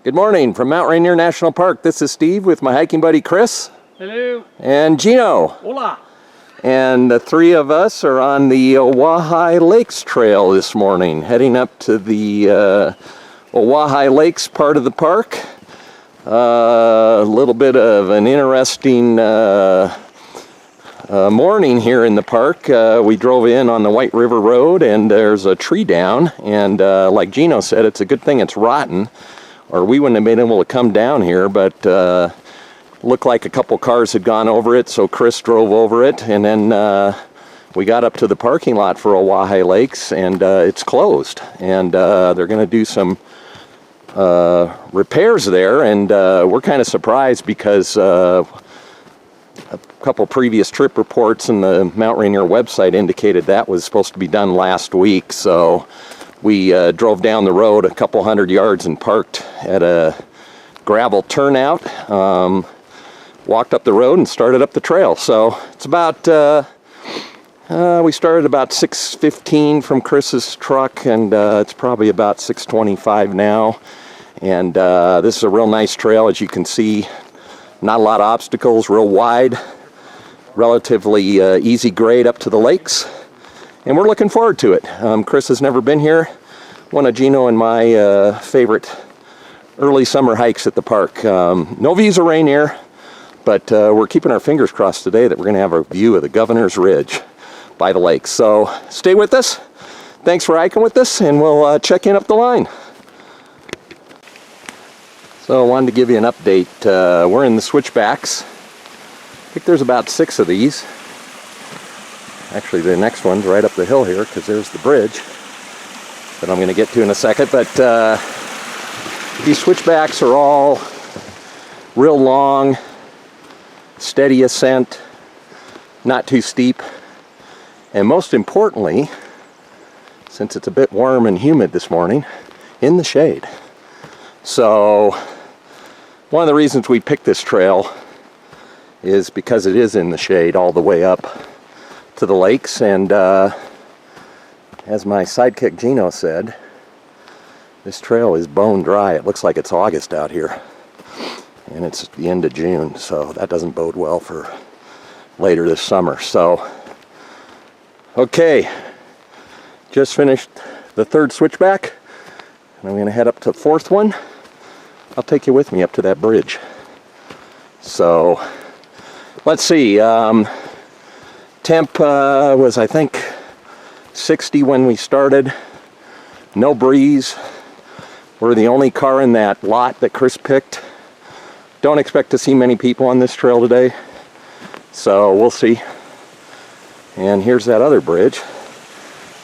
Good morning from Mount Rainier National Park. This is Steve with my hiking buddy Chris. Hello. And Gino. Hola. And the three of us are on the Owyhigh Lakes trail this morning, heading up to the Owyhigh Lakes part of the park. A little bit of an interesting morning here in the park. We drove in on the White River Road and there's a tree down, and like Gino said, it's a good thing it's rotten, or we wouldn't have been able to come down here, but looked like a couple cars had gone over it, so Chris drove over it, and then we got up to the parking lot for Owyhigh Lakes, and it's closed, and they're going to do some repairs there, and we're kind of surprised because a couple previous trip reports in the Mount Rainier website indicated that was supposed to be done last week, so we drove down the road a couple hundred yards and parked at a gravel turnout, walked up the road and started up the trail. So it's about, we started about 6:15 from Chris's truck, and it's probably about 6:25 now. And this is a real nice trail, as you can see. Not a lot of obstacles, real wide, relatively easy grade up to the lakes. And we're looking forward to it. Chris has never been here. One of Gino and my favorite early summer hikes at the park. No views of Rainier, but we're keeping our fingers crossed today that we're going to have a view of the Governor's Ridge by the lake. So stay with us. Thanks for hiking with us, and we'll check in up the line. So I wanted to give you an update. We're in the switchbacks. I think there's about 6 of these. Actually, the next one's right up the hill here, because there's the bridge that I'm going to get to in a second. But these switchbacks are all real long, steady ascent, not too steep, and most importantly, since it's a bit warm and humid this morning, in the shade. So one of the reasons we picked this trail is because it is in the shade all the way up to the lakes, and as my sidekick Gino said, this trail is bone dry. It looks like it's August out here, and it's the end of June, so that doesn't bode well for later this summer. So, okay, just finished the 3rd switchback, and I'm going to head up to the 4th one. I'll take you with me up to that bridge. So, let's see. Temp was, I think, 60 when we started. No breeze. We're the only car in that lot that Chris picked. Don't expect to see many people on this trail today, so we'll see. And here's that other bridge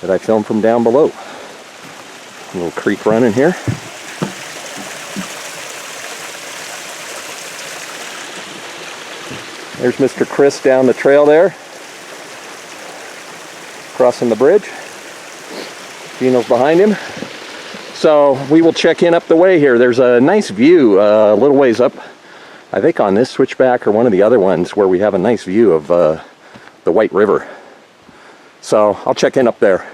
that I filmed from down below. A little creek running here. There's Mr. Chris down the trail there, crossing the bridge. Gino's behind him. So we will check in up the way here. There's a nice view a little ways up, I think on this switchback or one of the other ones, where we have a nice view of the White River. So I'll check in up there.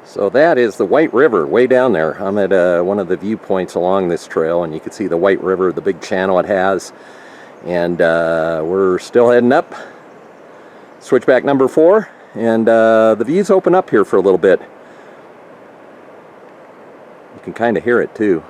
So that is the White River way down there. I'm at one of the viewpoints along this trail, and you can see the White River, the big channel it has. And we're still heading up. Switchback number 4, and the views open up here for a little bit. You can kind of hear it too.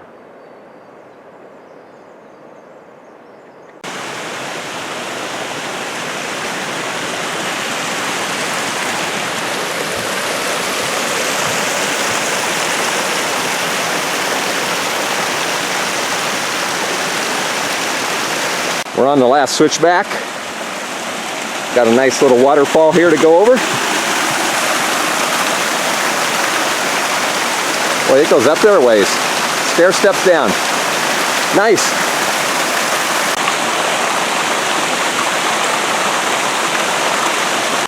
We're on the last switchback. Got a nice little waterfall here to go over. Boy, it goes up there a ways. Stair steps down. Nice.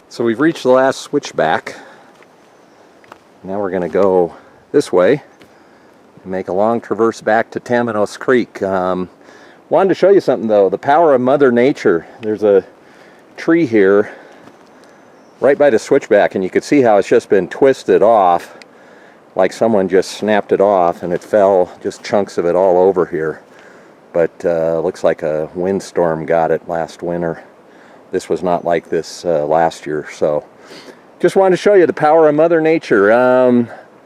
So we've reached the last switchback. Now we're going to go this way and make a long traverse back to Tamanos Creek. Wanted to show you something though, the power of Mother Nature. There's a tree here right by the switchback, and you can see how it's just been twisted off like someone just snapped it off and it fell, just chunks of it all over here. But looks like a windstorm got it last winter. This was not like this last year, so just wanted to show you the power of Mother Nature.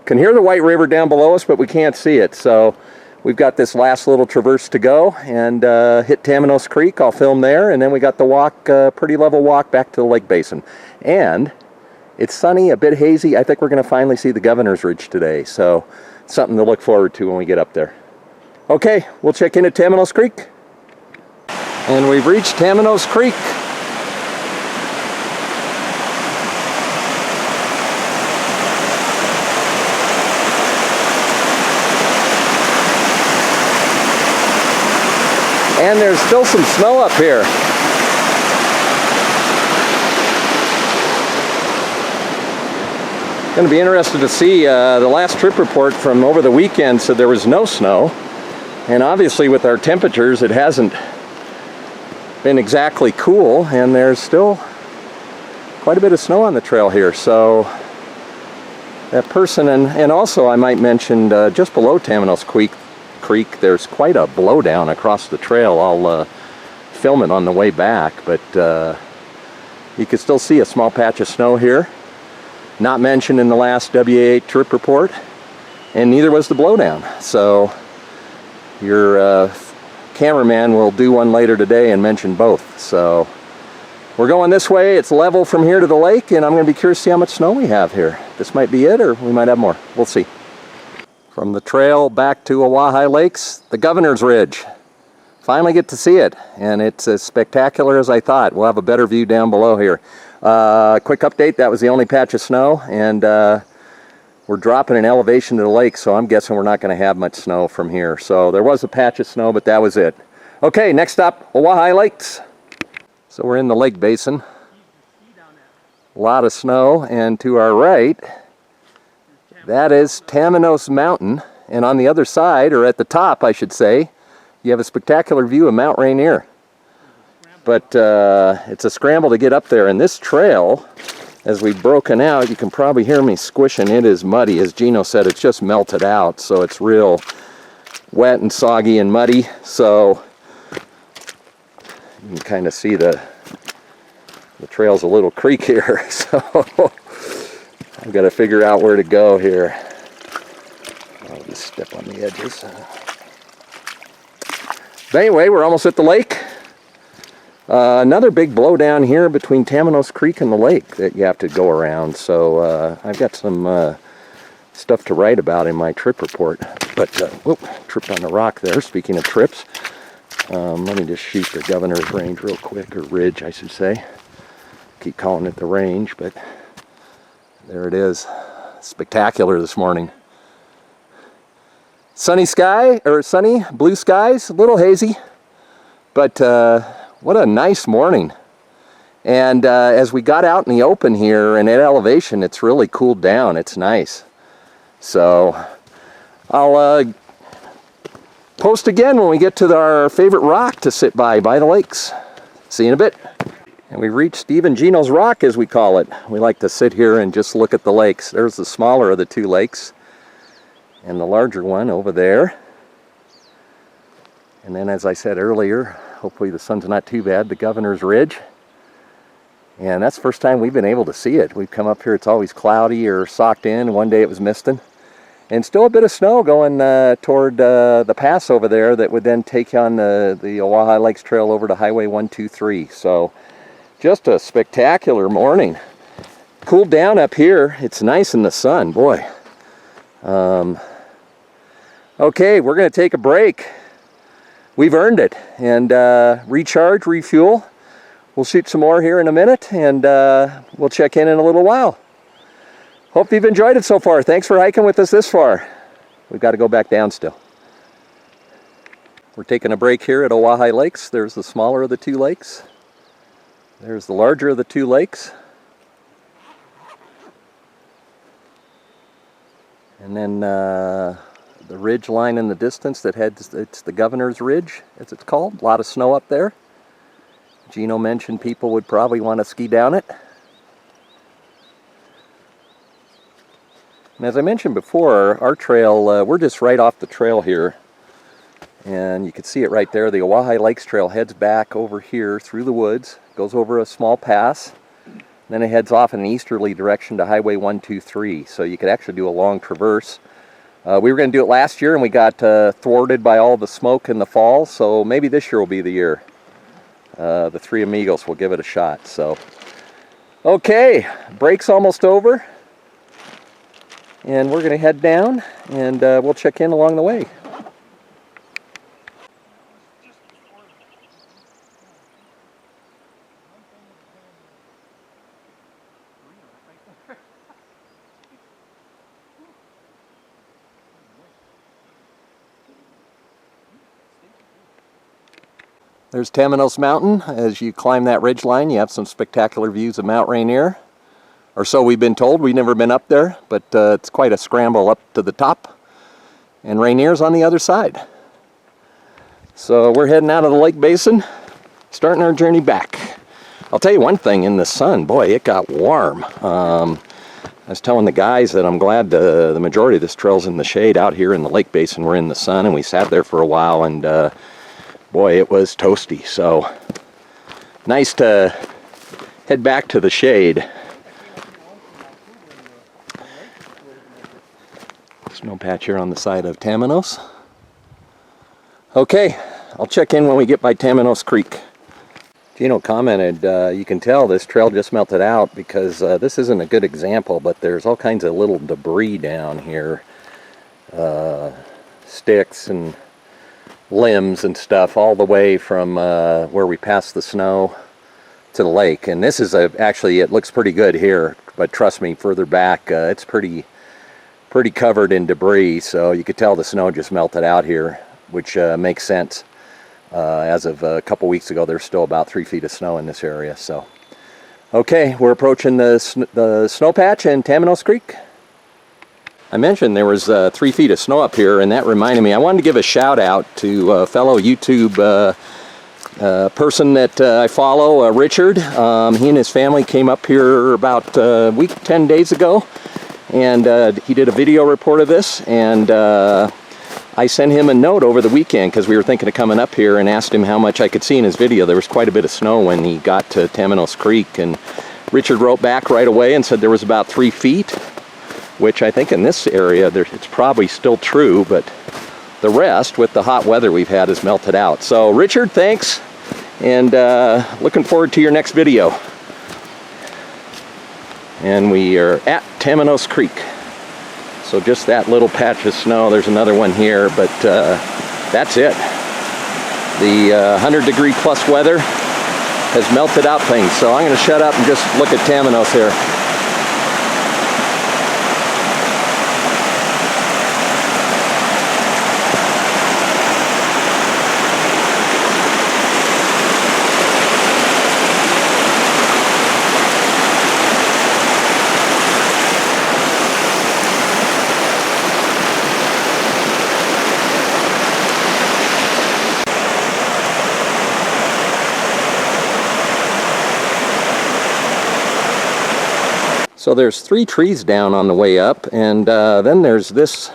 Can hear the White River down below us, but we can't see it, so we've got this last little traverse to go and hit Tamanos Creek. I'll film there, and then we got the walk, pretty level walk back to the lake basin. And it's sunny, a bit hazy. I think we're going to finally see the Governor's Ridge today, so something to look forward to when we get up there. Okay, we'll check in at Tamanos Creek. And we've reached Tamanos Creek. And there's still some snow up here. Going to be interested to see the last trip report from over the weekend said there was no snow. And obviously with our temperatures it hasn't been exactly cool, and there's still quite a bit of snow on the trail here. So that person, and also I might mention just below Tamanos Creek there's quite a blowdown across the trail. I'll film it on the way back, but you can still see a small patch of snow here, not mentioned in the last WA8 trip report, and neither was the blowdown. So your cameraman will do one later today and mention both. So we're going this way. It's level from here to the lake, and I'm going to be curious to see how much snow we have here. This might be it, or we might have more. We'll see. From the trail back to Owyhigh Lakes, the Governor's Ridge. Finally get to see it, and it's as spectacular as I thought. We'll have a better view down below here. Quick update, that was the only patch of snow, and we're dropping an elevation to the lake, so I'm guessing we're not going to have much snow from here. So there was a patch of snow, but that was it. Okay, next stop, Owyhigh Lakes. So we're in the lake basin. A lot of snow, and to our right, that is Tamanos Mountain, and on the other side, or at the top I should say, you have a spectacular view of Mount Rainier. But it's a scramble to get up there, and this trail, as we've broken out, you can probably hear me squishing. It is muddy. As Gino said, it's just melted out, so it's real wet and soggy and muddy. So you can kind of see the trail's a little creek here, so I've got to figure out where to go here. I'll just step on the edges. But anyway, we're almost at the lake. Another big blowdown here between Tamanos Creek and the lake that you have to go around. So I've got some stuff to write about in my trip report. But, whoop, tripped on the rock there, speaking of trips. Let me just shoot the Governor's Range real quick, or ridge I should say. Keep calling it the range, but there it is. Spectacular this morning. Sunny sky, or sunny, blue skies, a little hazy, but what a nice morning. And as we got out in the open here and at elevation, it's really cooled down. It's nice. So I'll post again when we get to our favorite rock to sit by the lakes. See you in a bit. And we reached Steve and Gino's Rock, as we call it. We like to sit here and just look at the lakes. There's the smaller of the two lakes, and the larger one over there. And then, as I said earlier, hopefully the sun's not too bad, the Governor's Ridge. And that's the first time we've been able to see it. We've come up here, it's always cloudy or socked in. One day it was misting. And still a bit of snow going toward the pass over there that would then take you on the Owyhigh Lakes Trail over to Highway 123. So just a spectacular morning. Cooled down up here. It's nice in the sun, boy. Okay, we're going to take a break. We've earned it. And recharge, refuel. We'll shoot some more here in a minute, and we'll check in a little while. Hope you've enjoyed it so far. Thanks for hiking with us this far. We've got to go back down still. We're taking a break here at Owyhigh Lakes. There's the smaller of the two lakes. There's the larger of the two lakes. And then the ridge line in the distance that heads, it's the Governor's Ridge, as it's called. A lot of snow up there. Gino mentioned people would probably want to ski down it. And as I mentioned before, our trail, we're just right off the trail here. And you can see it right there. The Owyhigh Lakes trail heads back over here through the woods, goes over a small pass, then it heads off in an easterly direction to Highway 123. So you could actually do a long traverse. We were going to do it last year and we got thwarted by all the smoke in the fall, so maybe this year will be the year. The three amigos will give it a shot. So, okay, break's almost over. And we're going to head down and we'll check in along the way. There's Tamanos Mountain. As you climb that ridge line, you have some spectacular views of Mount Rainier. Or so we've been told. We've never been up there, but it's quite a scramble up to the top. And Rainier's on the other side. So we're heading out of the lake basin, starting our journey back. I'll tell you one thing, in the sun, boy, it got warm. I was telling the guys that I'm glad the majority of this trail's in the shade. Out here in the lake basin, we're in the sun, and we sat there for a while, and boy, it was toasty. So nice to head back to the shade. Snow patch here on the side of Tamanos. Okay, I'll check in when we get by Tamanos Creek. Gino commented, you can tell this trail just melted out because this isn't a good example, but there's all kinds of little debris down here. Sticks and limbs and stuff all the way from where we passed the snow to the lake. And this is actually, it looks pretty good here, but trust me, further back it's pretty covered in debris, so you could tell the snow just melted out here, which makes sense. As of a couple weeks ago, there's still about 3 feet of snow in this area. So okay, we're approaching the snow patch in Tamanos Creek. I mentioned there was 3 feet of snow up here, and that reminded me, I wanted to give a shout out to a fellow YouTube person that I follow, Richard. He and his family came up here about a week, 10 days ago, and he did a video report of this, and I sent him a note over the weekend because we were thinking of coming up here, and asked him how much I could see in his video. There was quite a bit of snow when he got to Tamanos Creek, and Richard wrote back right away and said there was about 3 feet. Which I think in this area, it's probably still true, but the rest, with the hot weather we've had, has melted out. So Richard, thanks, and looking forward to your next video. And we are at Tamanos Creek. So just that little patch of snow. There's another one here, but that's it. The 100-degree plus weather has melted out things. So I'm going to shut up and just look at Tamanos here. So there's 3 trees down on the way up, and then there's this,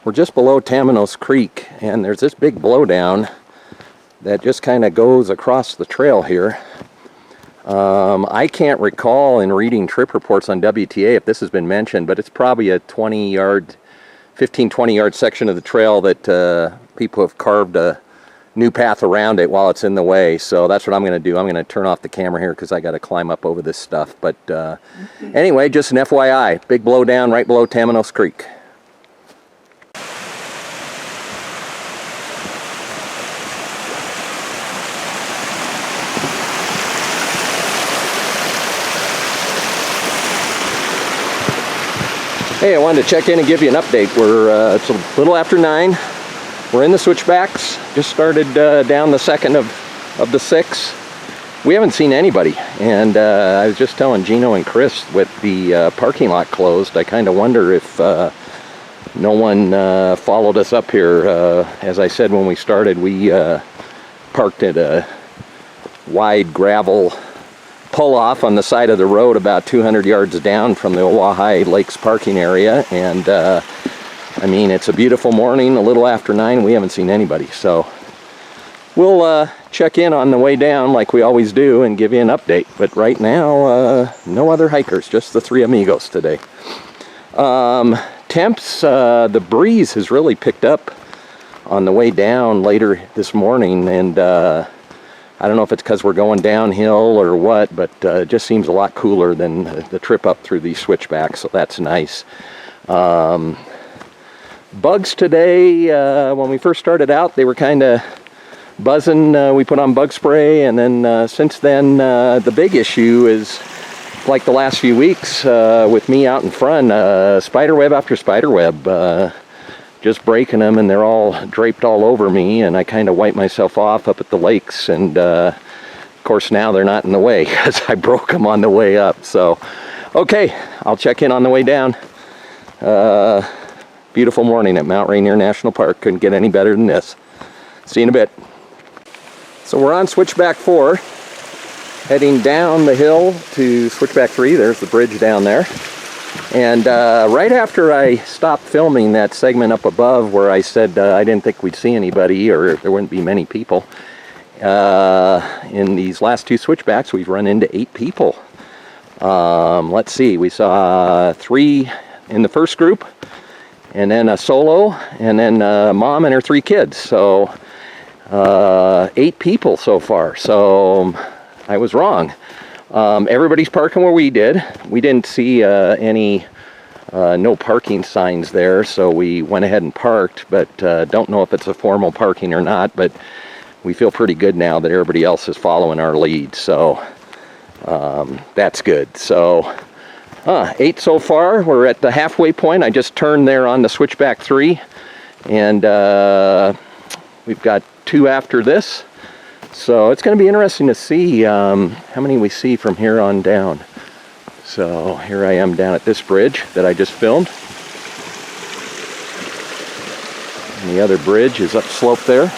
we're just below Tamanos Creek, and there's this big blowdown that just kind of goes across the trail here. I can't recall in reading trip reports on WTA if this has been mentioned, but it's probably a 20-yard, 15-20-yard section of the trail that people have carved a new path around it while it's in the way. So that's what I'm going to do. I'm going to turn off the camera here because I got to climb up over this stuff. But anyway, just an FYI, big blowdown right below Tamanos Creek. Hey, I wanted to check in and give you an update. It's a little after 9. We're in the switchbacks. Just started down the second of the 6. We haven't seen anybody, and I was just telling Gino and Chris, with the parking lot closed, I kind of wonder if no one followed us up here. As I said when we started, we parked at a wide gravel pull-off on the side of the road about 200 yards down from the Owyhigh Lakes parking area, and I mean, it's a beautiful morning, a little after 9. We haven't seen anybody, so we'll check in on the way down like we always do and give you an update. But right now, no other hikers, just the three amigos today. Temps, the breeze has really picked up on the way down later this morning, and I don't know if it's because we're going downhill or what, but it just seems a lot cooler than the trip up through these switchbacks, so that's nice. Bugs today, when we first started out, they were kind of buzzing. We put on bug spray, and then since then, the big issue is, like the last few weeks, with me out in front, spiderweb after spiderweb, just breaking them, and they're all draped all over me, and I kind of wipe myself off up at the lakes, and of course now they're not in the way because I broke them on the way up. So okay, I'll check in on the way down. Beautiful morning at Mount Rainier National Park. Couldn't get any better than this. See you in a bit. So we're on switchback 4, heading down the hill to switchback 3. There's the bridge down there. And right after I stopped filming that segment up above where I said I didn't think we'd see anybody or there wouldn't be many people, in these last 2 switchbacks we've run into 8 people. Let's see, we saw 3 in the first group, and then a solo, and then mom and her 3 kids. So 8 people so far. So I was wrong. Everybody's parking where we did. We didn't see any no parking signs there, so we went ahead and parked, but don't know if it's a formal parking or not, but we feel pretty good now that everybody else is following our lead, so that's good. So 8 so far. We're at the halfway point. I just turned there on the switchback 3, and we've got 2 after this. So it's going to be interesting to see how many we see from here on down. So here I am down at this bridge that I just filmed. And the other bridge is upslope there.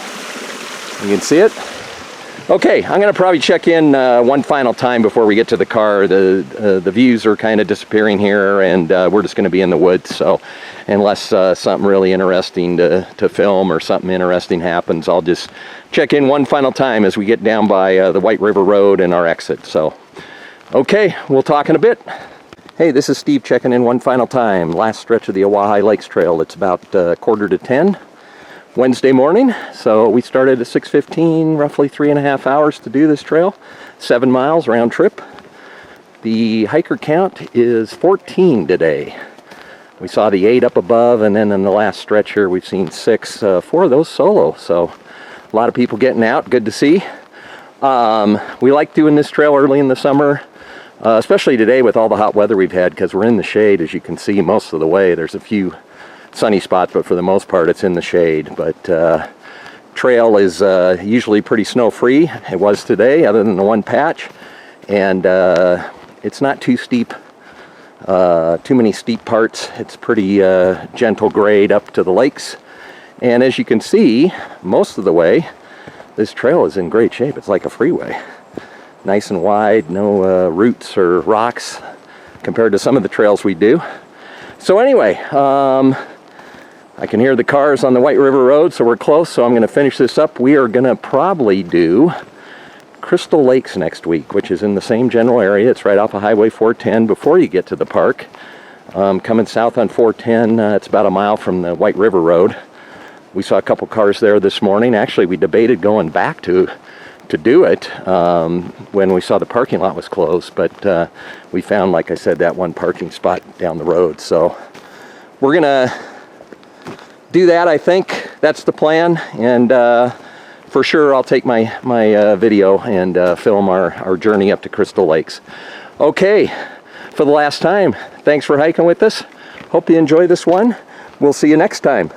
You can see it. Okay, I'm going to probably check in one final time before we get to the car. The views are kind of disappearing here, and we're just going to be in the woods. So unless something really interesting to film or something interesting happens, I'll just check in one final time as we get down by the White River Road and our exit. So, okay, we'll talk in a bit. Hey, this is Steve checking in one final time. Last stretch of the Owyhigh Lakes Trail. It's about 9:45 Wednesday morning. So we started at 6:15, roughly 3.5 hours to do this trail. 7 miles round trip. The hiker count is 14 today. We saw the 8 up above, and then in the last stretch here we've seen 6, 4 of those solo. So a lot of people getting out, good to see. We like doing this trail early in the summer, especially today with all the hot weather we've had, because we're in the shade, as you can see, most of the way. There's a few sunny spots, but for the most part it's in the shade. But trail is usually pretty snow-free. It was today, other than the one patch. And it's not too steep, too many steep parts. It's pretty gentle grade up to the lakes. And as you can see, most of the way, this trail is in great shape. It's like a freeway. Nice and wide, no roots or rocks compared to some of the trails we do. So anyway, I can hear the cars on the White River Road, so we're close, so I'm going to finish this up. We are going to probably do Crystal Lakes next week, which is in the same general area. It's right off of Highway 410 before you get to the park. Coming south on 410, it's about a mile from the White River Road. We saw a couple cars there this morning. Actually, we debated going back to do it when we saw the parking lot was closed, but we found, like I said, that one parking spot down the road. So we're gonna do that. I think that's the plan, and for sure I'll take my video and film our journey up to Crystal Lakes. Okay, for the last time, thanks for hiking with us. Hope you enjoy this one. We'll see you next time.